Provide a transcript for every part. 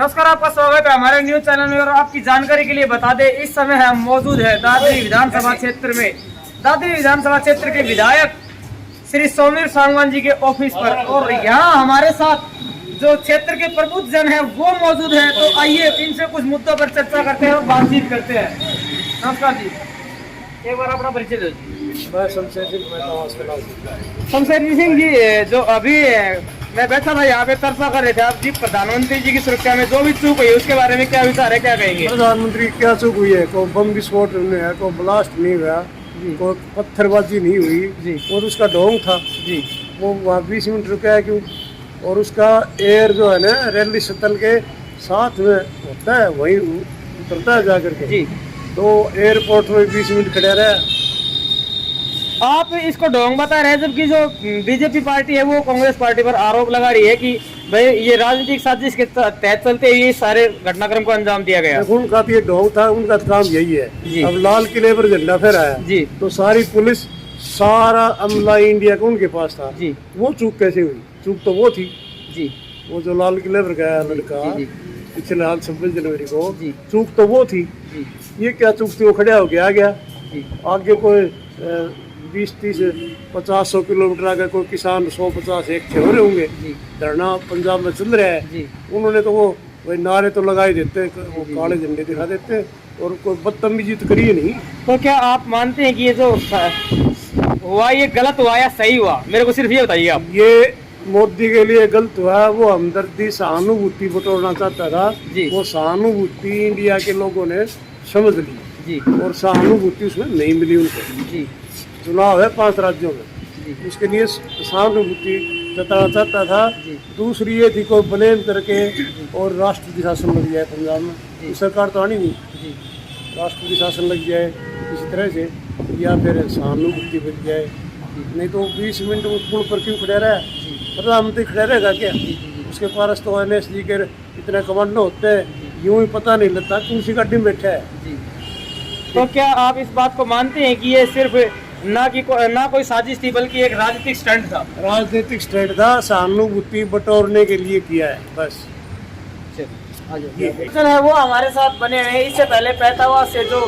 नमस्कार, आपका स्वागत है हमारे न्यूज चैनल में। और आपकी जानकारी के लिए बता दें, इस समय हम मौजूद है दादरी विधानसभा क्षेत्र में। दादरी विधानसभा क्षेत्र के विधायक श्री सौमीर सांगवान जी के ऑफिस पर, और यहाँ हमारे साथ जो क्षेत्र के प्रबुद्ध जन है वो मौजूद है। तो आइए इनसे कुछ मुद्दों पर चर्चा करते हैं और बातचीत करते हैं। नमस्कार जी, एक बार अपना परिचय दो जी। मैं शमशेर सिंह जी, जो अभी मैं बैठा था यहाँ पे चर्चा कर रहे थे आप जी, प्रधानमंत्री जी की सुरक्षा में जो भी चूक हुई उसके बारे में क्या विचार है, क्या कहेंगे? प्रधानमंत्री क्या चूक हुई है? कोई बम विस्फोट नहीं है, कोई ब्लास्ट नहीं हुआ, कोई पत्थरबाजी नहीं हुई जी। और उसका ढोंग था जी, वो वहाँ 20 मिनट रुका है क्यों? और उसका एयर जो है ना रेलवे शटल के साथ में होता है, वहीं उतरता है जाकर के जी। तो एयरपोर्ट में 20 मिनट खड़े रहे। आप इसको ढोंग बता रहे हैं, जबकि जो बीजेपी पार्टी है वो कांग्रेस पार्टी पर आरोप लगा रही है कि भाई ये राजनीतिक साजिश के तहत चलते ये सारे घटनाक्रम को अंजाम दिया गया। उनका तो ये ढोंग था, उनका काम यही है। अब लाल किले पर झंडा फहराया जी, तो सारी पुलिस सारा अमला इंडिया का उनके पास था जी। वो चूक कैसे हुई? चूक तो वो थी जी, वो जो लाल किले पर गया लड़का पिछले हाल 26 जनवरी को, चूक तो वो थी। ये क्या चूक थी? वो खड़ा हो गया आ गया। आगे कोई 20-30-50-100 किलोमीटर आगे कोई किसान 100-50 एक हो रहे होंगे, धरना पंजाब में चल रहा है। उन्होंने तो वो वही नारे तो लगा ही देते, वो काले झंडे दिखा देते, और कोई बदतमीजी तो करी नहीं। तो क्या आप मानते हैं कि ये जो हुआ ये गलत हुआ या सही हुआ? मेरे को सिर्फ ये बताइए आप। ये मोदी के लिए गलत हुआ, वो हमदर्दी सहानुभूति बटोरना चाहता था जी। वो सहानुभूति इंडिया के लोगों ने समझ ली जी, और सहानुभूति उसमें नहीं मिली उनको जी। चुनाव है 5 राज्यों में, उसके लिए सहानुभूति जताना चाहता था। दूसरी ये थी कोई ब्लेम करके और राष्ट्रपति शासन लग जाए पंजाब में, सरकार तो आनी नहीं, राष्ट्रपति शासन लग जाए इसी तरह से, या फिर सहानुभूति बन जाए। नहीं तो 20 मिनट उस पुल पर क्यों खड़े रहा? प्रधानमंत्री खड़े रहेगा क्या? उसके पास तो NSG के इतने कमांडो होते हैं, यूं ही पता नहीं लगता कि उसी गाड़ी में बैठा है। तो क्या आप इस बात को मानते हैं कि ये सिर्फ ना कोई साजिश थी, बल्कि एक राजनीतिक स्टंट था? राजनीतिक स्टंट था, सहानुभूति बटोरने के लिए किया है बस। है वो हमारे साथ बने हैं। इससे पहले पैतावा से जो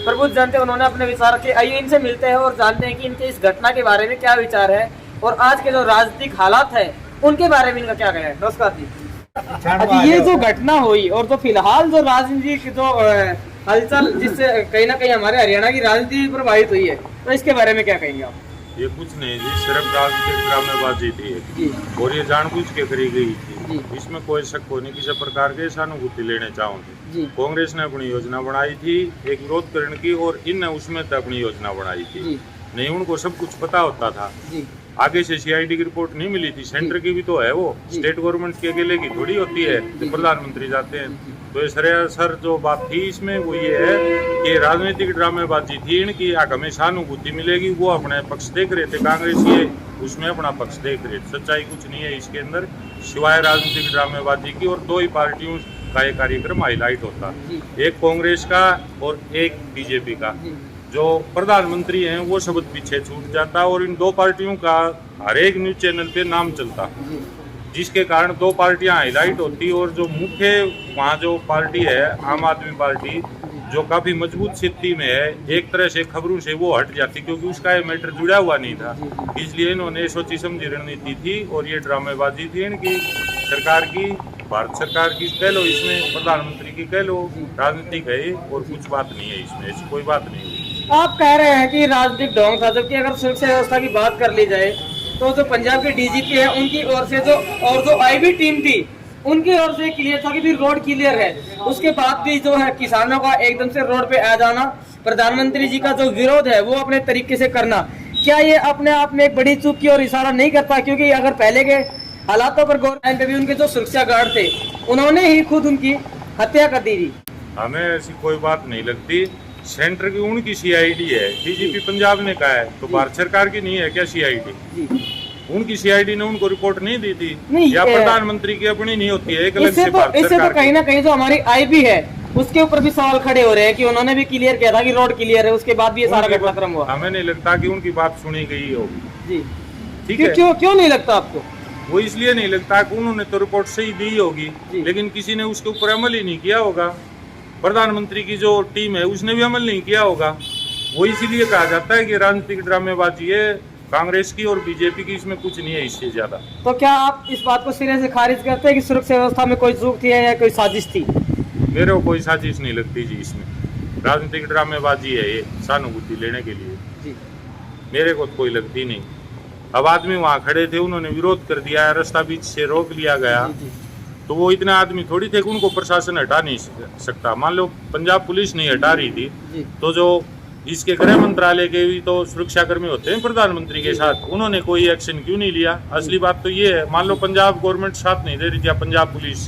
प्रबुद्ध जन थे उन्होंने अपने विचार रखे। आइए इनसे मिलते हैं और जानते हैं कि इनके इस घटना के बारे में क्या विचार है और आज के जो राजनीतिक हालात है उनके बारे में इनका क्या कहना है। नमस्कार जी। ये जो घटना हुई और जो फिलहाल जो राजनीतिक जो हलचल जिससे कहीं ना कहीं हमारे हरियाणा की राजनीति प्रभावित हुई है, तो इसके बारे में क्या कहेंगे आप? ये कुछ नहीं जी, सिर्फ राजनीतिक ड्रामेबाजी थी और ये जानबूझ के करी गई थी। इसमें कोई शक हो नहीं, किसी प्रकार के सहानुभूति लेने चाहूँगी। कांग्रेस ने अपनी योजना बनाई थी एक विरोध करने की, और इन अपनी योजना बनाई थी। नहीं, उनको सब कुछ पता होता था। आगे से CID की रिपोर्ट नहीं मिली थी, सेंटर की भी तो है, वो स्टेट गवर्नमेंट के अकेले की थोड़ी होती है, तो प्रधानमंत्री जाते हैं। तो ये सर जो बात थी इसमें वो ये है कि राजनीतिक ड्रामेबाजी थी इनकी। हमें सहानुभूति मिलेगी, वो अपने पक्ष देख रहे थे, कांग्रेस ये उसमें अपना पक्ष देख रहे थे। सच्चाई कुछ नहीं है इसके अंदर सिवाय राजनीतिक ड्रामेबाजी की, और 2 ही पार्टियों का ये कार्यक्रम हाईलाइट होता, एक कांग्रेस का और एक बीजेपी का। जो प्रधानमंत्री हैं वो शब्द पीछे छूट जाता, और इन 2 पार्टियों का हर एक न्यूज चैनल पे नाम चलता, जिसके कारण 2 पार्टियां हाईलाइट होती। और जो मुख्य वहाँ जो पार्टी है आम आदमी पार्टी, जो काफ़ी मजबूत स्थिति में है, एक तरह से खबरों से वो हट जाती, क्योंकि उसका ये मैटर जुड़ा हुआ नहीं था। इसलिए इन्होंने सोची समझी रणनीति थी, और ये ड्रामेबाजी थी इनकी सरकार की, भारत सरकार की कह लो, इसमें प्रधानमंत्री की कह लो, राजनीतिक है और कुछ बात नहीं है इसमें, ऐसी कोई बात नहीं हुई। आप कह रहे हैं कि राजनीतिक ढोंग था, जबकि अगर सुरक्षा व्यवस्था की बात कर ली जाए तो जो पंजाब के DGP है उनकी ओर से जो IB टीम थी उनकी ओर से क्लियर था कि भी रोड क्लियर है। उसके बाद भी जो है किसानों का एकदम से रोड पे आ जाना, प्रधानमंत्री जी का जो विरोध है वो अपने तरीके से करना, क्या ये अपने आप में एक बड़ी चूक की और इशारा नहीं करता? क्योंकि अगर पहले के हालातों पर गौर पे भी उनके जो सुरक्षा गार्ड थे उन्होंने ही खुद उनकी हत्या कर दी थी। हमें ऐसी कोई बात नहीं लगती। सेंटर की उनकी CID है, DGP पंजाब ने कहा है, तो भारत सरकार की नहीं है क्या CID? उनकी CID ने उनको रिपोर्ट नहीं दी थी, या प्रधानमंत्री की अपनी नहीं होती है? एक अलग से भारत सरकार। इससे तो कहीं ना कहीं जो हमारी IB है उसके ऊपर भी सवाल खड़े हो रहे हैं कि उन्होंने भी क्लियर किया था कि रोड क्लियर है, उसके बाद भी ये सारा घटनाक्रम हुआ। हमें नहीं लगता कि उनकी बात सुनी गई होगी जी। ठीक है, क्यों नहीं लगता आपको? वो इसलिए नहीं लगता कि उन्होंने तो रिपोर्ट सही दी होगी, लेकिन किसी ने उसके ऊपर अमल ही नहीं किया होगा। प्रधानमंत्री की जो टीम है उसने भी अमल नहीं किया होगा। वो इसीलिए कहा जाता है कि राजनीतिक ड्रामेबाजी है कांग्रेस की और बीजेपी की, इसमें कुछ नहीं है इससे ज्यादा। तो क्या आप इस बात को सिरे से खारिज करते हैं कि सुरक्षा व्यवस्था में कोई चूक थी या कोई साजिश थी? मेरे को कोई साजिश नहीं लगती जी, इसमें राजनीतिक ड्रामेबाजी है ये सहानुभूति लेने के लिए जी। मेरे को कोई लगती नहीं। अब आदमी वहाँ खड़े थे, उन्होंने विरोध कर दिया है, रास्ता बीच से रोक लिया गया, तो वो इतने आदमी थोड़ी थे कि उनको प्रशासन हटा नहीं सकता। मान लो पंजाब पुलिस नहीं हटा रही थी, तो जो इसके गृह मंत्रालय के भी तो सुरक्षाकर्मी होते हैं प्रधानमंत्री के साथ, उन्होंने कोई एक्शन क्यों नहीं लिया? असली बात तो ये है, मान लो पंजाब गवर्नमेंट साथ नहीं दे रही थी, पंजाब पुलिस,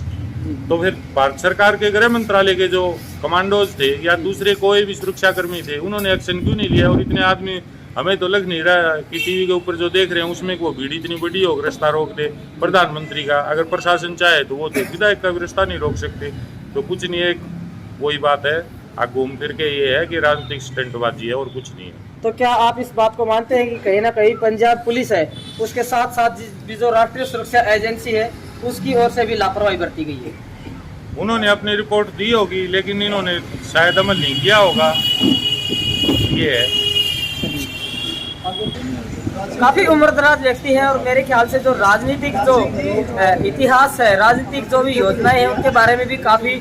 तो फिर भारत सरकार के गृह मंत्रालय के जो कमांडोज थे या दूसरे कोई भी सुरक्षाकर्मी थे, उन्होंने एक्शन क्यों नहीं लिया? और इतने आदमी, हमें तो लग नहीं रहा कि टीवी के ऊपर जो देख रहे हैं उसमें वो भीड़ इतनी बड़ी हो रास्ता रोक दे प्रधानमंत्री का। अगर प्रशासन चाहे तो वो तो विधायक का भी रास्ता नहीं रोक सकते। तो कुछ नहीं है, वही बात है, आप घूम फिर के ये है कि राजनीतिक स्टंटबाजी है और कुछ नहीं है। तो क्या आप इस बात को मानते हैं कि कहीं ना कहीं पंजाब पुलिस है, उसके साथ साथ जो राष्ट्रीय सुरक्षा एजेंसी है उसकी ओर से भी लापरवाही बरती गई है? उन्होंने अपनी रिपोर्ट दी होगी, लेकिन इन्होंने शायद अमल नहीं किया होगा, ये है। काफी उम्रदराज व्यक्ति है और मेरे ख्याल से जो राजनीतिक जो इतिहास है, राजनीतिक जो भी योजनाएं हैं उनके बारे में भी काफी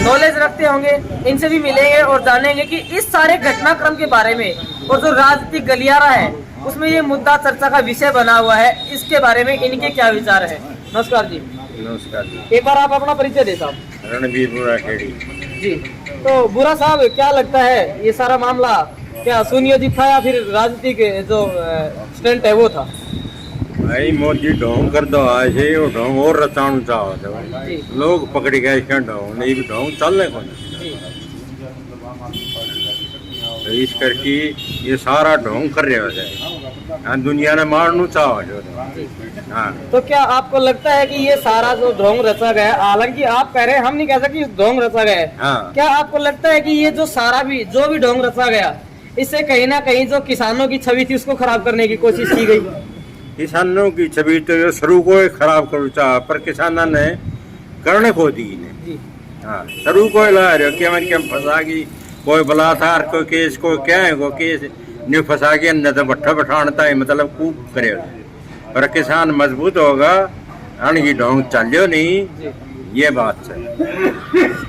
नॉलेज रखते होंगे। इनसे भी मिलेंगे और जानेंगे कि इस सारे घटनाक्रम के बारे में और जो राजनीतिक गलियारा है उसमें ये मुद्दा चर्चा का विषय बना हुआ है, इसके बारे में इनके क्या विचार है। नमस्कार जी। नमस्कार जी। एक बार आप अपना परिचय दे साहब। रणबीर बुरा खेड़ी जी। तो बुरा साहब, क्या लगता है ये सारा मामला क्या सुनियोजित था या फिर राजनीतिक जो स्टंट है वो था? भाई मोदी ढोंग कर दो आज है, वो ढोंग और रचाणु चाहते भाई लोग पकड़ गए इसका ढोंग नहीं, भी ढोंग चलने को नहीं, तो इस करके ये सारा ढोंग कर रहे होते दुनिया ने मारनू चाहो। हाँ, तो क्या आपको लगता है कि ये सारा जो ढोंग रचा गया, हालांकि आप कह रहे हैं, हम नहीं कह सकते ढोंग रचा गया है, हाँ। क्या आपको लगता है कि ये जो सारा भी जो भी ढोंग रचा गया, इससे कहीं ना कहीं जो किसानों की छवि थी उसको खराब करने की कोशिश की गई? किसानों की छवि तो शुरू को खराब करू चाह, पर किसानों ने करने को दी ने। हाँ, शुरू को ला रहे हो क्या फंसा की कोई बलात्कार कोई केस कोई क्या है कोई केस नहीं फंसा के न तो भट्ठा बैठाता है, मतलब खूब करे, पर किसान मजबूत होगा अणगी ढोंग चलो नहीं, ये बात है।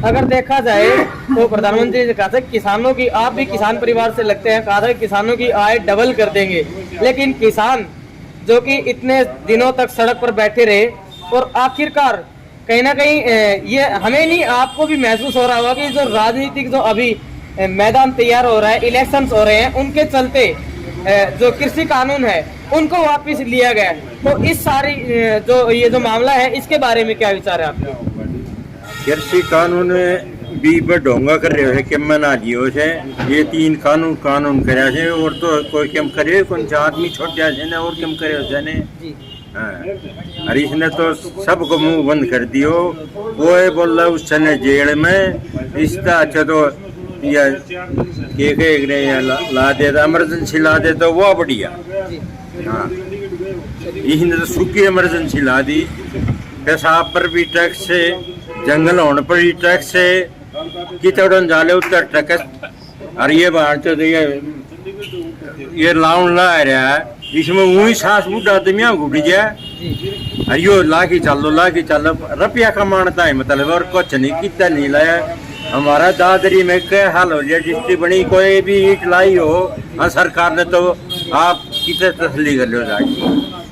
अगर देखा जाए तो प्रधानमंत्री ने कहा था किसानों की, आप भी किसान परिवार से लगते हैं, कहा था किसानों की आय डबल कर देंगे, लेकिन किसान जो कि इतने दिनों तक सड़क पर बैठे रहे और आखिरकार कहीं ना कहीं ये हमें नहीं आपको भी महसूस हो रहा होगा कि जो राजनीतिक जो अभी मैदान तैयार हो रहा है, इलेक्शंस हो रहे हैं, उनके चलते जो कृषि कानून है उनको वापस लिया गया। तो इस सारी जो ये जो मामला है इसके बारे में क्या विचार है आपका? कृषि कानून भी ढोंगा कर रहे हो कि मना लियो से ये 3 कानून करे से, और तो कोई कम करे कौन सा आदमी छोड़ जाए ना, और कम करे हो जाने। हाँ, और इसने तो सबको मुंह बंद कर दियो, वो है बोल रहा उस समय जेल में, इसका अच्छा तो या ला देता इमरजेंसी ला दे तो वो बढ़िया। हाँ, इसने तो सूखी इमरजेंसी ला दी, पेशाब पर भी टैक्स से, जंगल होने पर भी टैक्स से, कितड़न जाले उत्तर टैक्स, और ये बाहर तो ये लाउन ला रहा है, इसमें वही सांस बूढ़ा आदमिया घुट जाए, और यो ला के चलो रुपया कमाता है, मतलब और कुछ नहीं, कितना नहीं लाया। हमारा दादरी में क्या हाल हो जाए, जिसकी बनी कोई भी ईट लाई हो, हाँ सरकार ने तो आप कितने तसली कर लो जाएगी।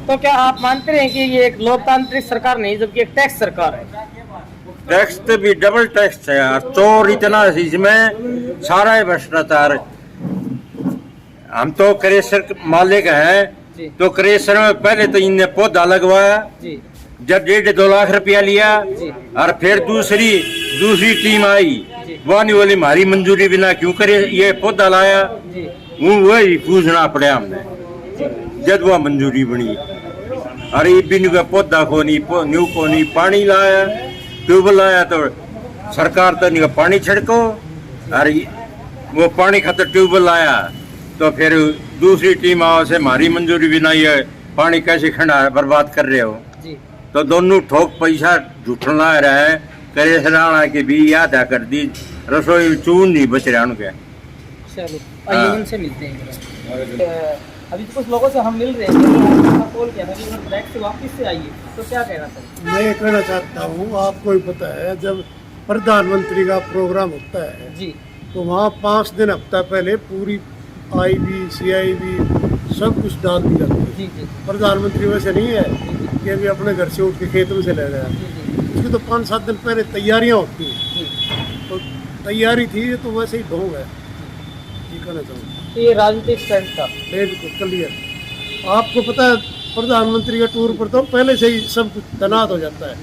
तो क्या आप मानते हैं कि ये एक लोकतांत्रिक सरकार नहीं जबकि एक टैक्स सरकार है? टैक्स तो भी डबल टैक्स है यार, चोर इतना इसमें सारा ही भ्रष्टाचार। हम तो क्रेशर मालिक हैं, तो क्रेशर में पहले तो इनने पौधा लगवाया, जब 1.5-2 लाख रुपया लिया, और फिर दूसरी टीम आई, वानी वाली हमारी मंजूरी बिना क्यों करे ये पौधा लाया, वही पूछना पड़ा हमने जब वह मंजूरी बनी। अरे बिन का पौधा को नहीं पानी लाया, ट्यूबवेल लाया तो सरकार तो नहीं पानी छिड़को, अरे वो पानी खातर ट्यूबवेल लाया, तो फिर दूसरी टीम आओ से हमारी मंजूरी बिना ये पानी कैसे खंडा बर्बाद कर रहे हो जी तो दोनों ठोक पैसा झूठना रहे करे सराना के भी याद आ कर दी रसोई में चून नहीं बच रहा उनके। चलो हाँ। आइए उनसे मिलते हैं जरा। अभी तो कुछ लोगों से हम मिल रहे हैं, कॉल किया था कि अगर ब्रेक से वापस से आइए तो क्या कहना चाहिए? मैं ये कहना चाहता हूँ, आपको ही पता है जब प्रधानमंत्री का प्रोग्राम होता है जी तो वहाँ 5 दिन हफ्ता पहले पूरी IB CIB सब कुछ डाल दी जाती है। जी जी प्रधानमंत्री वैसे नहीं है कि अभी अपने घर से उठ के खेत में से ले गया, उसकी तो 5-7 दिन पहले तैयारियाँ होती हैं, तो तैयारी थी ये तो वैसे ही ढोंग है। ये कहना चाहूँगा ये राजनीतिक स्टैंड था। बिल्कुल क्लियर। आपको पता है प्रधानमंत्री के टूर पर तो पहले से ही सब कुछ तैनात हो जाता है,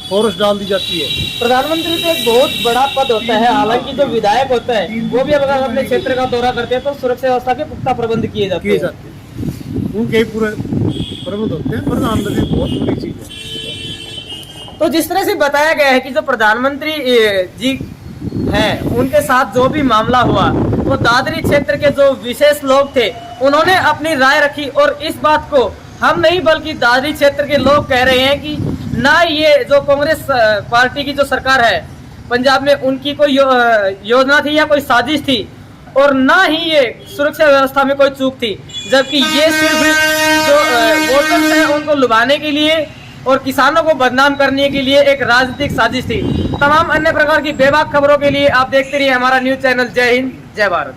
फोर्स डाल दी जाती है। प्रधानमंत्री तो एक बहुत बड़ा पद होता है, हालांकि जो विधायक होता है वो भी अगर अपने क्षेत्र का दौरा करते हैं तो सुरक्षा व्यवस्था के पुख्ता प्रबंध किए जाते हैं। उनके ही पूरे प्रबंध होते हैं। प्रधानमंत्री बहुत बड़ी चीज है। तो जिस तरह से बताया गया है कि जो प्रधानमंत्री जी हैं उनके साथ जो भी मामला हुआ वो दादरी क्षेत्र के जो विशेष लोग थे उन्होंने अपनी राय रखी, और इस बात को हम नहीं बल्कि दादरी क्षेत्र के लोग कह रहे हैं कि ना ये जो कांग्रेस पार्टी की जो सरकार है पंजाब में उनकी कोई योजना थी या कोई साजिश थी, और ना ही ये सुरक्षा व्यवस्था में कोई चूक थी, जबकि ये सिर्फ जो वोटर्स हैं उनको लुभाने के लिए और किसानों को बदनाम करने के लिए एक राजनीतिक साजिश थी। तमाम अन्य प्रकार की बेबाक खबरों के लिए आप देखते रहिए हमारा न्यूज चैनल। जय हिंद, जय भारत।